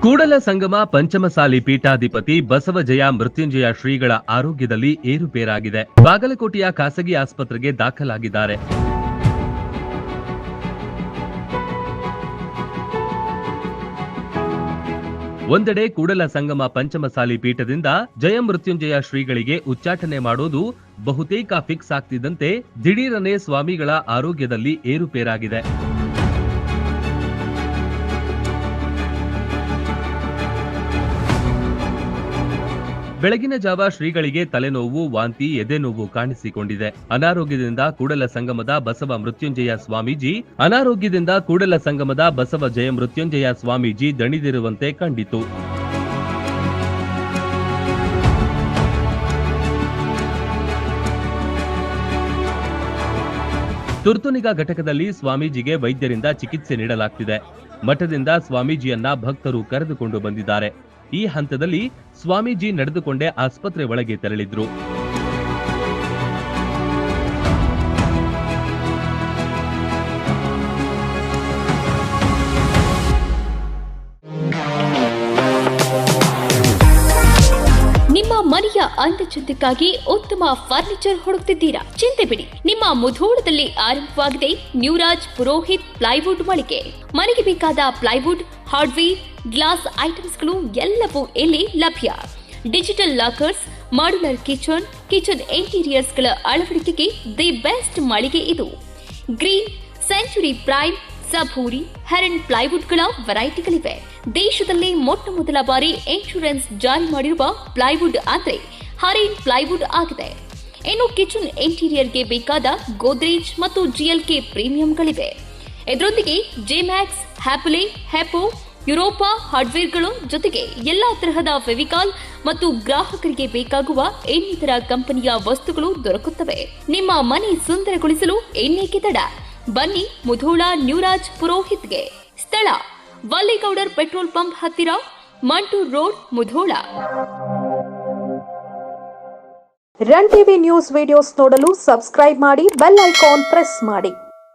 ಕೂಡಲ ಸಂಗಮ ಪಂಚಮಸಾಲಿ ಪೀಠಾಧಿಪತಿ ಬಸವಜಯ ಮೃತ್ಯುಂಜಯ ಶ್ರೀಗಳ ಆರೋಗ್ಯದಲ್ಲಿ ಏರುಪೇರಾಗಿದೆ. ಬಾಗಲಕೋಟೆಯ ಖಾಸಗಿ ಆಸ್ಪತ್ರೆಗೆ ದಾಖಲಾಗಿದ್ದಾರೆ. ಒಂದೆಡೆ ಕೂಡಲ ಸಂಗಮ ಪಂಚಮಸಾಲಿ ಪೀಠದಿಂದ ಜಯ ಮೃತ್ಯುಂಜಯ ಶ್ರೀಗಳಿಗೆ ಉಚ್ಚಾಟನೆ ಮಾಡೋದು ಬಹುತೇಕ ಫಿಕ್ಸ್ ಆಗ್ತಿದ್ದಂತೆ ದಿಢೀರನೆ ಸ್ವಾಮಿಗಳ ಆರೋಗ್ಯದಲ್ಲಿ ಏರುಪೇರಾಗಿದೆ. ಬೆಳಗಿನ ಜಾವ ಶ್ರೀಗಳಿಗೆ ತಲೆನೋವು, ವಾಂತಿ, ಎದೆನೋವು ಕಾಣಿಸಿಕೊಂಡಿದೆ. ಅನಾರೋಗ್ಯದಿಂದ ಕೂಡಲ ಸಂಗಮದ ಬಸವ ಜಯ ಮೃತ್ಯುಂಜಯ ಸ್ವಾಮೀಜಿ ದಣಿದಿರುವಂತೆ ಕಂಡಿತು. ತುರ್ತುನಿಗಾ ಘಟಕದಲ್ಲಿ ಸ್ವಾಮೀಜಿಗೆ ವೈದ್ಯರಿಂದ ಚಿಕಿತ್ಸೆ ನೀಡಲಾಗ್ತಿದೆ. ಮಠದಿಂದ ಸ್ವಾಮೀಜಿಯನ್ನ ಭಕ್ತರು ಕರೆದುಕೊಂಡು ಬಂದಿದ್ದಾರೆ. ಈ ಹಂತದಲ್ಲಿ ಸ್ವಾಮೀಜಿ ನಡೆದುಕೊಂಡೇ ಆಸ್ಪತ್ರೆ ಒಳಗೆ ತೆರಳಿದ್ರು. ನಿಮ್ಮ ಮನೆಯ ಅಂದಚಂದಕ್ಕಾಗಿ ಉತ್ತಮ ಫರ್ನಿಚರ್ ಹುಡುಕ್ತಿದ್ದೀರಾ? ಚಿಂತೆ ಬಿಡಿ, ನಿಮ್ಮ ಮುಧೋಳದಲ್ಲಿ ಆರಂಭವಾಗಿದೆ ನ್ಯೂರಾಜ್ ಪುರೋಹಿತ್ ಪ್ಲೈವುಡ್ ಮಳಿಗೆ. ಮನೆಗೆ ಬೇಕಾದ ಪ್ಲೈವುಡ್, ಹಾರ್ಡ್ವೇರ್, ಗ್ಲಾಸ್ ಐಟಮ್ಸ್ಗಳು ಎಲ್ಲವೂ ಇಲ್ಲಿ ಲಭ್ಯ. ಡಿಜಿಟಲ್ ಲಾಕರ್ಸ್, ಮಾಡ್ಯುಲರ್ ಕಿಚನ್ ಇಂಟೀರಿಯರ್ಸ್ಗಳ ಅಳವಡಿಕೆಗೆ ದಿ ಬೆಸ್ಟ್ ಮಳಿಗೆ ಇದು. ಗ್ರೀನ್, ಸೆಂಚುರಿ ಪ್ರೈಮ್, ಸಭೂರಿ, ಹೆರನ್ ಪ್ಲೈವುಡ್ಗಳ ವೆರೈಟಿಗಳಿವೆ. ದೇಶದಲ್ಲಿ ಮೊಟ್ಟ ಮೊದಲ ಬಾರಿ ಇನ್ಶೂರೆನ್ಸ್ ಜಾರಿ ಮಾಡಿರುವ ಪ್ಲೈವುಡ್ ಅಂದ್ರೆ ಹರಿನ್ ಪ್ಲೈವುಡ್ ಆಗಿದೆ. ಇನ್ನು ಕಿಚನ್ ಇಂಟೀರಿಯರ್ಗೆ ಬೇಕಾದ ಗೋದ್ರೇಜ್ ಮತ್ತು ಜಿಎಲ್ಕೆ ಪ್ರೀಮಿಯಂಗಳಿವೆ. ಇದರೊಂದಿಗೆ ಜೆಮ್ಯಾಕ್ಸ್, ಹ್ಯಾಪಲೆ, ಹೆಪೋ, ಯುರೋಪಾ ಹಾರ್ಡ್ವೇರ್ಗಳು ಜೊತೆಗೆ ಎಲ್ಲಾ ತರಹದ ಫೆವಿಕಾಲ್ ಮತ್ತು ಗ್ರಾಹಕರಿಗೆ ಬೇಕಾಗುವ ಇನ್ನಿತರ ಕಂಪನಿಯ ವಸ್ತುಗಳು ದೊರಕುತ್ತವೆ. ನಿಮ್ಮ ಮನೆ ಸುಂದರಗೊಳಿಸಲು ಇನ್ನೇಕೆ ತಡ? ಬನ್ನಿ ಮುಧೋಳ ನ್ಯೂರಾಜ್ ಪುರೋಹಿತ್ಗೆ. ಸ್ಥಳ ವಲ್ಲಿಗೌಡರ್ ಪೆಟ್ರೋಲ್ ಪಂಪ್ ಹತ್ತಿರ, Mantur road, Mudhol. Run TV news videos ನೋಡಲು ಸಬ್ಸ್ಕ್ರೈಬ್ ಮಾಡಿ, ಬೆಲ್ ಐಕಾನ್ ಪ್ರೆಸ್ ಮಾಡಿ.